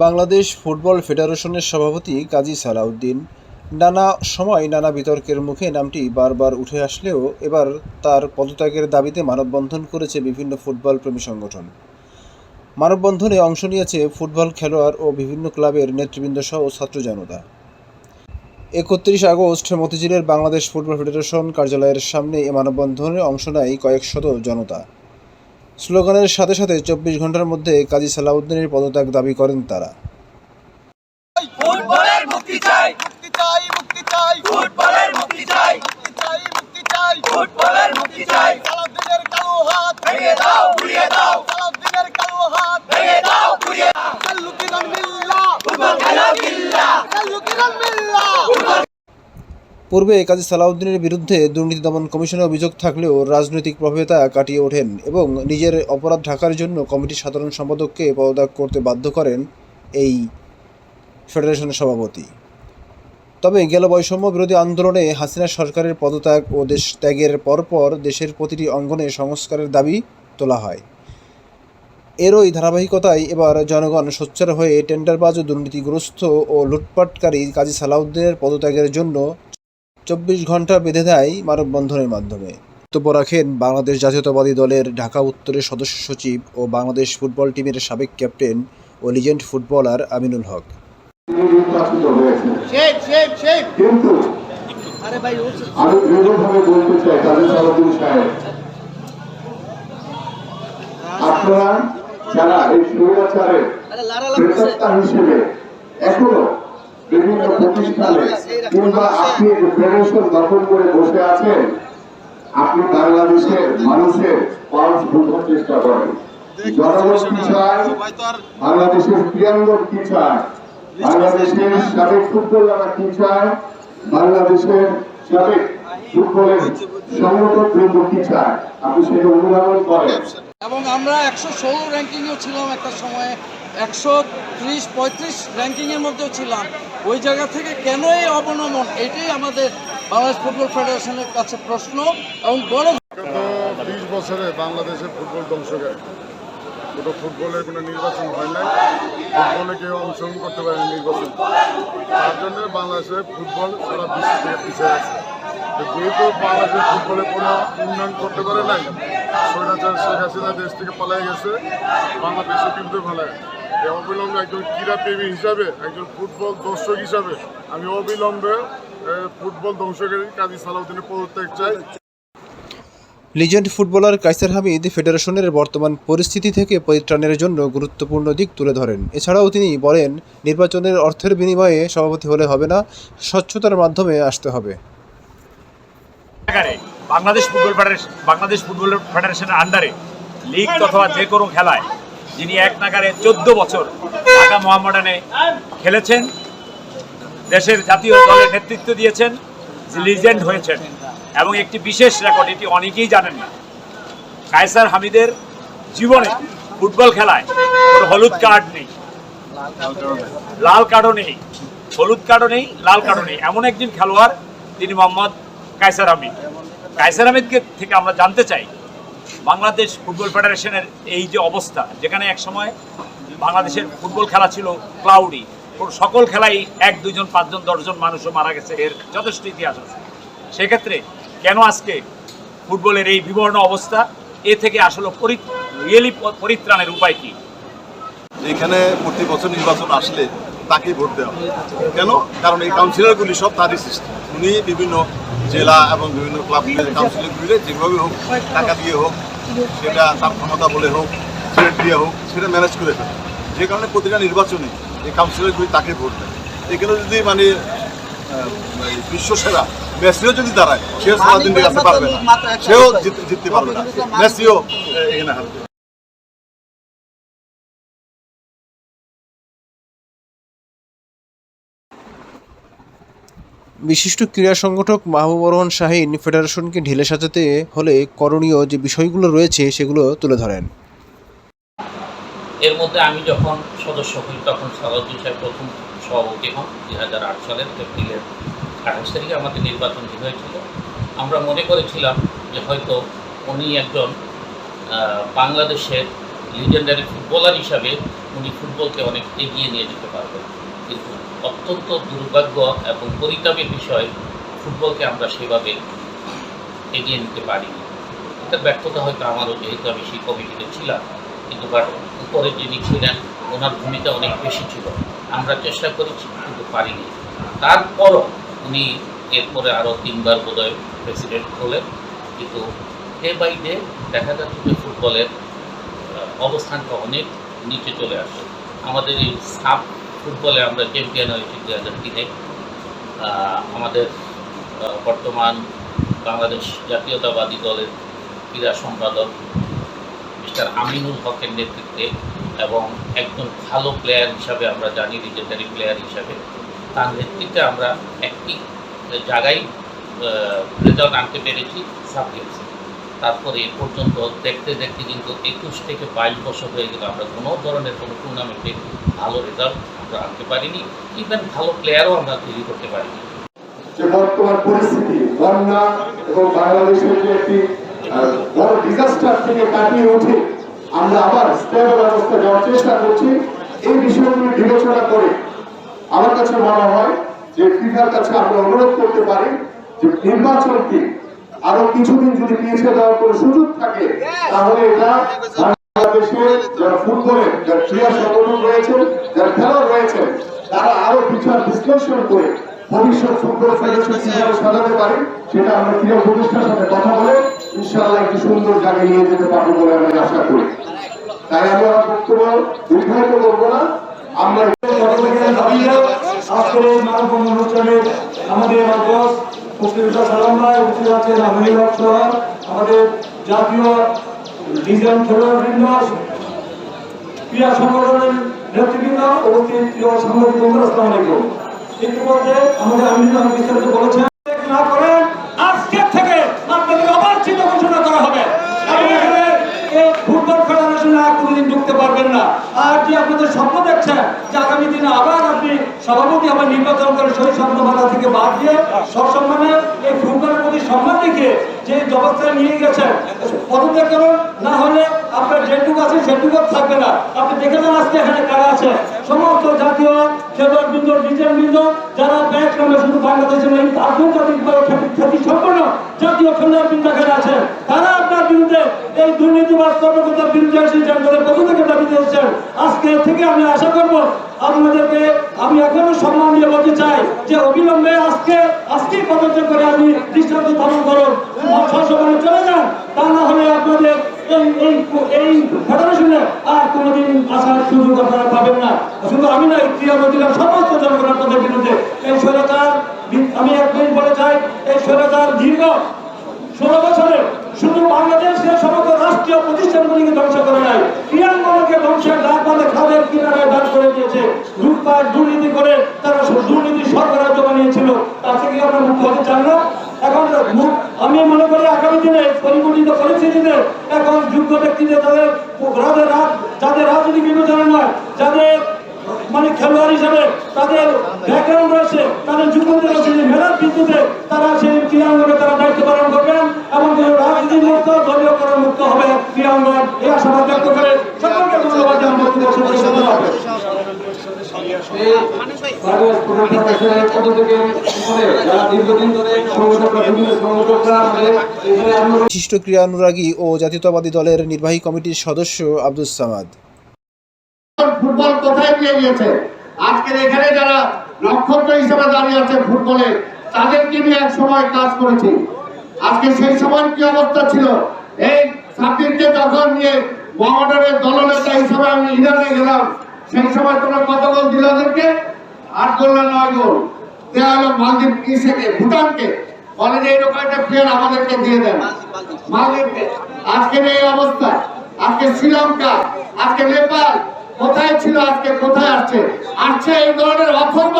Bangladesh football ফেডারেশনের সভাপতি কাজী সালাউদ্দিন নানা সময় নানা বিতর্কের মুখে নামটি বারবার উঠে আসলেও এবার তার পদত্যাগের দাবিতে মানববন্ধন করেছে বিভিন্ন ফুটবল প্রেমী সংগঠন। মানববন্ধনে অংশ নিয়েছে ফুটবল খেলোয়াড় ও বিভিন্ন ক্লাবের নেতৃবৃন্দ সহ ছাত্র জনতা। 31 আগস্ট মতিঝিলের বাংলাদেশ ফুটবল ফেডারেশন কার্যালয়ের সামনে এ মানববন্ধনে অংশ নেয় কয়েক শত জনতা। স্লোগানের সাথে সাথে 24 ঘন্টার মধ্যে কাজী সালাউদ্দিনের পদত্যাগ দাবি করেন তারা। ফুটবলের মুক্তি চাই, মুক্তি চাই, মুক্তি চাই, ফুটবলের মুক্তি চাই, মুক্তি চাই, মুক্তি চাই, ফুটবলের মুক্তি চাই। সালাউদ্দিনের কালো হাত ভেঙে দাও, গুড়িয়ে দাও, সালাউদ্দিনের কালো হাত ভেঙে দাও, গুড়িয়ে দাও। কাল্লুকিরান মিল্লাহ, ফুটবল খেলা গিল্লা, কাল্লুকিরান মিল্লাহ। পূর্বে কাজী সালাউদ্দিনের বিরুদ্ধে দুর্নীতি দমন কমিশনে অভিযোগ থাকলেও রাজনৈতিক প্রভাবিতা কাটিয়ে ওঠেন এবং নিজের অপরাধ ঢাকার জন্য কমিটির সাধারণ সম্পাদককে পদত্যাগ করতে বাধ্য করেন এই ফেডারেশনের সভাপতি। তবে গেল বৈষম্য বিরোধী আন্দোলনে হাসিনা সরকারের পদত্যাগ ও দেশ ত্যাগের পরপর দেশের প্রতিটি অঙ্গনে সংস্কারের দাবি তোলা হয়। এরই ধারাবাহিকতায় এবার জনগণ সোচ্চার হয়ে টেন্ডারবাজ ও দুর্নীতিগ্রস্ত ও লুটপাটকারী কাজী সালাউদ্দিনের পদত্যাগের জন্য 24 ঘন্টা বেঁধে দেয় মানববন্ধনের মাধ্যমে। বক্তব্য রাখেন বাংলাদেশ জাতীয়তাবাদী দলের ঢাকা উত্তরের সদস্য সচিব ও বাংলাদেশ ফুটবল টিমের সাবেক ক্যাপ্টেন ও লিজেন্ড ফুটবলার আমিনুল হক। কিন্তু আমি দৃঢ়ভাবে বলতে চাই কাজী সালাউদ্দিন সাহেব, আপনারা যারা এই স্বৈরাচারের প্রেতাত্মা হিসেবে এখনো বিভিন্ন প্রতিষ্ঠানে কিংবা আপনি ফেডারেশন দখল করে বসে আছেন, আপনি বাংলাদেশের মানুষের পালস বুঝার চেষ্টা করেন। জনগণ কি চায়, বাংলাদেশের ক্রীড়াঙ্গন কি চায়, বাংলাদেশের সাবেক ফুটবলাররা কি চায়, বাংলাদেশের সাবেক ফুটবলের সংগঠক বৃন্দ কি চায়, আপনি সেটা অনুধাবন করেন। এবং আমরা 116 র্যাঙ্কিংয়েও ছিলাম একটা সময়ে, 130-35 র্যাঙ্কিংয়ের মধ্যেও ছিলাম। ওই জায়গা থেকে কেন এই অবনমন, এটাই আমাদের বাংলাদেশ ফুটবল ফেডারেশনের কাছে প্রশ্ন। এবং বড় 20 বছরে বাংলাদেশের ফুটবল ধ্বংস গেছে। কোনো ফুটবলের কোনো নির্বাচন হয় নাই, ফুটবলে কেউ অংশগ্রহণ করতে পারে না নির্বাচন। তার জন্য বাংলাদেশের ফুটবল সারা বিশ্ব থেকে পিছিয়ে আছে। যেহেতু বাংলাদেশের ফুটবলে কোনো উন্নয়ন করতে পারে নাই, স্বৈরাচার শেখ হাসিনা দেশ থেকে পালিয়ে গেছে, বাংলাদেশও কিন্তু পালায়। অবিলম্বে একজন ক্রীড়াপ্রেমী হিসাবে, একজন ফুটবল দর্শক হিসাবে আমি অবিলম্বে ফুটবল ধ্বংসকারী কাজী সালাউদ্দিনের পদত্যাগ চাই। লিজেন্ড ফুটবলার কায়সার হামিদ ফেডারেশনের বর্তমান পরিস্থিতি থেকে পরিত্রাণের জন্য গুরুত্বপূর্ণ দিক তুলে ধরেন। এছাড়াও তিনি বলেন, নির্বাচনের অর্থের বিনিময়ে সভাপতি হলে হবে না, স্বচ্ছতার মাধ্যমে আসতে হবে। বাংলাদেশ ফুটবল ফেডারেশনের আন্ডারে লিগ অথবা যে কোনো খেলায় যিনি এক নাগারে 14 বছর ঢাকা মোহামেডানে খেলেছেন, দেশের জাতীয় দলের নেতৃত্ব দিয়েছেন, লিজেন্ড হয়েছেন এবং একটি বিশেষ রেকর্ড, এটি অনেকেই জানেন না। কায়সার হামিদের জীবনে ফুটবল খেলায় কোনো হলুদ কার্ড নেই, লাল কার্ডও নেই, হলুদ কার্ডও নেই, লাল কার্ডও নেই। এমন একজন খেলোয়াড় তিনি মোহাম্মদ কায়সার হামিদ। কায়সার হামিদকে থেকে আমরা জানতে চাই, বাংলাদেশ ফুটবল ফেডারেশনের এই যে অবস্থা, যেখানে এক সময় বাংলাদেশের ফুটবল খেলা ছিল ক্লাউডি, সকল খেলাই 1, 2 জন, 5 জন, 10 জন মানুষও মারা গেছে, এর যথেষ্ট ইতিহাস আছে। সেক্ষেত্রে কেন আজকে ফুটবলের এই বিবর্ণ অবস্থা? এ থেকে আসলে রিয়েলি পরিত্রাণের উপায় কি? এখানে প্রতি বছর নির্বাচন আসলে তাকেই ভোট দেওয়া। কেন? কারণ এই কাউন্সিলরগুলি সব তারই সৃষ্টি। উনি বিভিন্ন জেলা এবং বিভিন্ন ক্লাব কাউন্সিলরগুলিরে যেভাবে হোক, টাকা দিয়ে হোক, সেটা তার ক্ষমতা বলে হোক, সিলেট দিয়ে হোক, সেটা ম্যানেজ করে ফেলে। যে কারণে প্রতিটা নির্বাচনে এই কাউন্সিলরগুলি তাকে ভোট দেয়। এখানে যদি মানে বিশ্বসেরা মেসিও যদি দাঁড়ায়, সেও সারাদিন আসতে পারবে না, সেও জিততে পারবে না, মেসিও এখানে হারবে। বিশিষ্ট ক্রীড়া সংগঠক মাহবুবুর রহমান শাহীন ফেডারেশনকে ঢেলে সাজাতে হলে করণীয় যে বিষয়গুলো রয়েছে সেগুলো তুলে ধরেন। এর মধ্যে আমি যখন সদস্য হই তখন সালাউদ্দিন সাহেব প্রথম সভাপতি হন 2008 সালের এপ্রিলের 28 তারিখে আমাদের নির্বাচনটি হয়েছিল। আমরা মনে করেছিলাম যে হয়তো উনি একজন বাংলাদেশের লিজেন্ডারি ফুটবলার হিসাবে উনি ফুটবলকে অনেক এগিয়ে নিয়ে যেতে পারবেন, কিন্তু অত্যন্ত দুর্ভাগ্য এবং পরিতাপের বিষয় ফুটবলকে আমরা সেভাবে এগিয়ে নিতে পারিনি। এটার ব্যর্থতা হয়তো আমারও, যেহেতু আমি সেই কমিটিতে ছিলাম, কিন্তু উপরে যিনি ছিলেন ওনার ভূমিকা অনেক বেশি ছিল। আমরা চেষ্টা করেছি কিন্তু পারিনি। তারপরও উনি এরপরে আরও 3 বার বোধহয় প্রেসিডেন্ট হলেন, কিন্তু ডে বাই ডে দেখা যাচ্ছে যে ফুটবলের অবস্থানটা অনেক নিচে চলে আসে। আমাদের এই সাব ফুটবলে আমরা চ্যাম্পিয়ন হয়েছি 2003-এ। আমাদের বর্তমান বাংলাদেশ জাতীয়তাবাদী দলের ক্রীড়া সম্পাদক মিস্টার আমিনুল হকের নেতৃত্বে এবং একজন ভালো প্লেয়ার হিসাবে আমরা জানি, লিজেন্ডারি প্লেয়ার হিসাবে তার নেতৃত্বে আমরা একটি জায়গায় রেজাল্ট আনতে পেরেছি সাব গেমসে। তারপরে এ পর্যন্ত দেখতে দেখতে কিন্তু 21 থেকে 22 বছর হয়ে গেল আমরা কোনো ধরনের কোনো টুর্নামেন্টে ভালো রেজাল্ট আমরা আনতে পারিনি, ইভেন ভালো প্লেয়ারও আমরা তৈরি করতে পারিনি। যে বর্তমান পরিস্থিতি, বন্যা এবং বাংলাদেশের যে একটি বড় ডিজাস্টার থেকে কাটিয়ে উঠে আমরা আবার স্টেবল অবস্থা যাওয়ার চেষ্টা করছি, এই বিষয়গুলি বিবেচনা করে আমার কাছে মনে হয় যে ফিফার কাছে আমরা অনুরোধ করতে পারি যে নির্বাচনকে আরো কিছুদিন যদি পিছিয়ে দেওয়ার কোনো সুযোগ থাকে, তাহলে এটা বাংলাদেশের যারা ফুটবলের যারা ক্রীড়া সংগঠন রয়েছেন, যারা খেলোয়াড় রয়েছেন, তারা আরো বিচার বিশ্লেষণ করে ভবিষ্যৎ ফুটবল ফেডারেশন কিভাবে সাজাতে পারে সেটা আমরা ক্রীড়া প্রতিষ্ঠানের সাথে কথা বলে ইনশাআল্লাহ একটি সুন্দর জায়গায় নিয়ে যেতে পারবো বলে আমি আশা করি। তাই আমি আমার বক্তব্য দীর্ঘায়িত করবো না। আমরা আজকের এই মানববন্ধন অনুষ্ঠানে আমাদের বস মুক্তিযোদ্ধা সালাম ভাই উপস্থিত আছেন, আমিনুল হক সহ আমাদের জাতীয় ডিজাইন খেলোয়াড়বৃন্দ, ক্রীড়া সংগঠনের নেতৃবৃন্দ, উপস্থিত প্রিয় সাংবাদিক বন্ধুরা, আসসালামু আলাইকুম। ইতিমধ্যে আমাদের আমিনুল হক বিস্তারিত বলেছেন, না করেন আজকে থেকে আপনাদের অবাঞ্ছিত ঘোষণা করা হবে। ফুটবল ফেডারেশনে আর কোনোদিন ঢুকতে পারবেন না। আর যে আপনাদের স্বপ্ন দেখছেন যে আগামী দিনে আবার আপনি সভাপতি আবার নির্বাচন করে শহীদ স্বপ্নভাতা থেকে বাদ দিয়ে সসম্মানে এই ফুটবলের প্রতি সম্মান রেখে যে অবস্থায় নিয়ে গেছেন পদত্যাগ করুন, না হলে আপনার যেটুকু আছে সেটুকু থাকবে না। আপনি দেখে যান আজকে এখানে কারা আছে, সমস্ত জাতীয় খেলোয়াড়বৃন্দ, ডিজাইনবৃন্দ, যারা ব্যাক নামে শুধু বাংলাদেশের এই আন্তর্জাতিকভাবে খ্যাতি সম্পন্ন জাতীয় খেলোয়াড়বৃন্দ এখানে আছে। তারা আপনার বিরুদ্ধে এই দুর্নীতিবাদ কর্মকর্তার বিরুদ্ধে এসে দলের পক্ষ থেকে দাবি দিয়েছেন। আজকে থেকে আমি আশা করবো আপনাদেরকে আমি এখনো সম্মান দিয়ে বলতে চাই যে অবিলম্বে আজকেই পদত্যাগ করে আপনি দৃষ্টান্ত স্থাপন করুন, সসম্মানে চলে যান। তা না হলে আপনাদের এই ফেডারেশনে আর কোনোদিন আসার সুযোগ আপনারা পাবেন না। শুধু আমি না, ক্রীড়া মন্ত্রীরা সমস্ত জনগণ আপনাদের বিরুদ্ধে এই স্বৈরাচার, আমি এক মিনিট বলে চাই, এই স্বৈরাচার দীর্ঘ 16 বছরে শুধু বাংলাদেশের সমস্ত রাষ্ট্রীয় প্রতিষ্ঠানগুলিকে ধ্বংস করে নাই, ক্রীড়াঙ্গনকে ধ্বংসের ডাক বাঁধে খাদের কিনারায় দান করে দিয়েছে। লুটপাট দুর্নীতি করে তারা দুর্নীতি সরকারাজ্য বানিয়েছিল। তার থেকে আমরা মুক্ত হতে চাই না। এখন আমি মনে করি আগামী দিনে পরিবর্তিত পরিস্থিতিতে এখন যোগ্য ব্যক্তিদের যাদের রাজনৈতিক বিবেচনা নয়, যাদের মানে খেলোয়াড় হিসাবে তাদের ব্যাকগ্রাউন্ড রয়েছে, তাদের যোগ্যতা রয়েছে, মেধার ভিত্তিতে তারা সেই ক্রীড়াঙ্গনে তারা দায়িত্ব পালন করবেন এবং রাজনীতি মুক্ত, দলীয়করণ মুক্ত হবে ক্রীড়াঙ্গন, এই আশাবাদ ব্যক্ত করে সকলকে ধন্যবাদ জানাই। বিশিষ্ট ক্রীড়া অনুরাগী ও জাতীয়তাবাদী দলের নির্বাহী কমিটির সদস্য আব্দুস সামাদ। ফুটবল কোথায় নিয়ে গিয়েছে? আজকের এখানে যারা নক্ষত্র হিসেবে দাঁড়িয়ে আছে ফুটবলে, তাদেরকে নিয়ে এক সময় কাজ করেছি। আজকে সেই সময় কি অবস্থা ছিল? এই সাব্বিরকে যখন নিয়ে মোহামেডানের দলনেতা হিসেবে আমি ইরানে গেলাম, সেই সময় তোমরা কত গোল দিল ওদেরকে? 8 গোল না 9 গোল দেওয়া হলো মালদ্বীপ ইসেকে, ভুটানকে। বলে যে এরকম একটা প্লেয়ার আমাদেরকে দিয়ে দেন মালদ্বীপকে। আজকের এই অবস্থা, আজকে শ্রীলঙ্কা, আজকে নেপাল কোথায় ছিল, আজকে কোথায় আসছে এই ধরনের অথর্ব।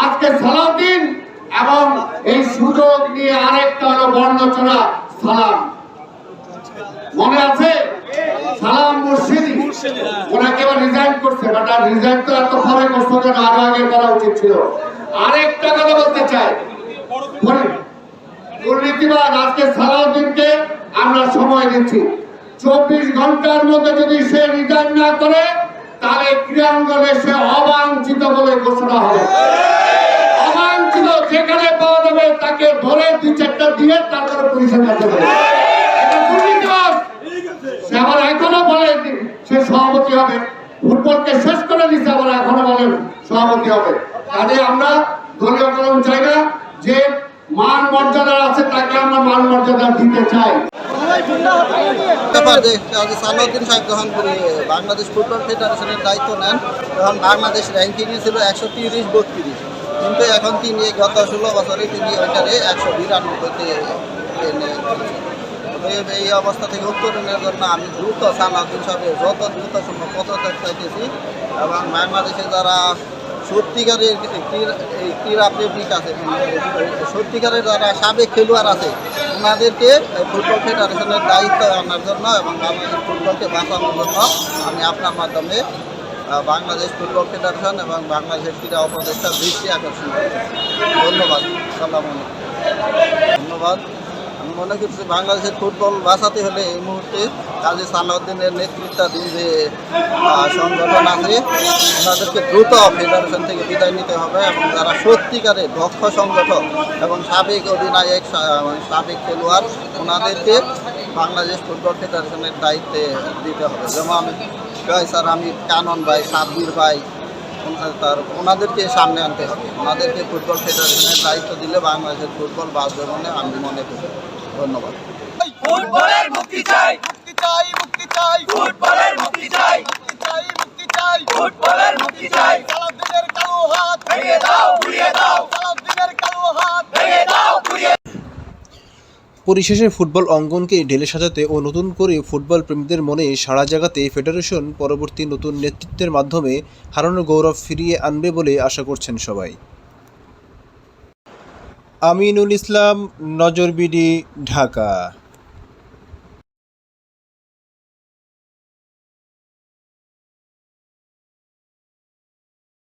আজকে সালাউদ্দিন এবং এই সুযোগ নিয়ে আরেকটা হলো বর্ণচোরা সালাম, মনে আছে? সালাম মুর্শিদি ওনাকে এবার রিজাইন করছে, বাট আর রিজাইন তো এত পরে করছে কেন, আরো আগে করা উচিত ছিল। আরেকটা কথা বলতে চাই, দুর্নীতিবাদ আজকে সালাউদ্দিনকে আমরা সময় দিচ্ছি, 24 ঘন্টার মধ্যে যদি সে রিজাইন না করে তাহলে ক্রীড়াঙ্গনে সে অবাঞ্ছিত বলে ঘোষণা হবে। অবাঞ্ছিত যেখানে পাওয়া যাবে তাকে ধরে 2-4টা দিয়ে তারপরে পুলিশের কাছে দেবে। এটা দুর্নীতিবাদ। সে আবার এখনো বলে সে সভাপতি হবে, ফুটবলকে শেষ করে দিচ্ছে, আবার এখনো বলেন সভাপতি হবে। কাজে আমরা দলীয়করণ চাই না, যে মান মর্যাদা আছে তাকে আমরা মান মর্যাদা দিতে চাই। সালাউদ্দিন সাহেব যখন বাংলাদেশ ফুটবল ফেডারেশনের দায়িত্ব নেন তখন বাংলাদেশ র্যাঙ্কিংয়ে ছিল 130-32, কিন্তু এখন তিনি গত 16 বছরে তিনি ওইটারে 192-তে এনে এই অবস্থা থেকে উত্তরণের জন্য আমি দ্রুত সালাউদ্দিন সাহেবের যত দ্রুত সম্ভব পদত্যাগ চাইতেছি, এবং বাংলাদেশে যারা সত্যিকারের ক্রীড়া প্রেমিক আছে, সত্যিকারের যারা সাবেক খেলোয়াড় আছে, ওনাদেরকে ফুটবল ফেডারেশনের দায়িত্ব আনার জন্য এবং বাংলাদেশ ফুটবলকে বাঁচানোর জন্য আমি আপনার মাধ্যমে বাংলাদেশ ফুটবল ফেডারেশন এবং বাংলাদেশের ক্রীড়া উপদেষ্টার দৃষ্টি আকর্ষণ করছি। ধন্যবাদ। সালাম আলাইকুম। ধন্যবাদ। আমি মনে করছি বাংলাদেশের ফুটবল বাঁচাতে হলে এই মুহূর্তে কাজী সালাউদ্দিনের নেতৃত্বাধীন যে সংগঠন আছে ওনাদেরকে দ্রুত ফেডারেশন থেকে বিদায় নিতে হবে, এবং যারা সত্যিকারের দক্ষ সংগঠন এবং সাবেক অধিনায়ক সাবেক খেলোয়াড় ওনাদেরকে বাংলাদেশ ফুটবল ফেডারেশনের দায়িত্বে দিতে হবে। যেমন স্যার হামিদ, কানন ভাই, সাব্বির ভাই, ওনাদেরকে সামনে আনতে হবে। ওনাদেরকে ফুটবল ফেডারেশনের দায়িত্ব দিলে বাংলাদেশের ফুটবল বাঁচবে বলে আমি মনে করি। ধন্যবাদ। ফুটবলের মুক্তি চাই, মুক্তি চাই, মুক্তি চাই, ফুটবলের মুক্তি চাই, মুক্তি চাই, মুক্তি চাই, ফুটবলের মুক্তি চাই। সালাউদ্দিনের কালো হাত ভেঙে দাও, ঘুরিয়ে দাও, সালাউদ্দিনের কালো হাত ভেঙে দাও, ঘুরিয়ে। পরিশেষে ফুটবল অঙ্গনকে ঢেলে সাজাতে ও নতুন করে ফুটবল প্রেমীদের মনে সাড়া জাগাতে ফেডারেশন পরবর্তী নতুন নেতৃত্বের মাধ্যমে হারানো গৌরব ফিরিয়ে আনবে বলে আশা করছেন সবাই। আমিনুল ইসলাম, নজর বিডি, ঢাকা।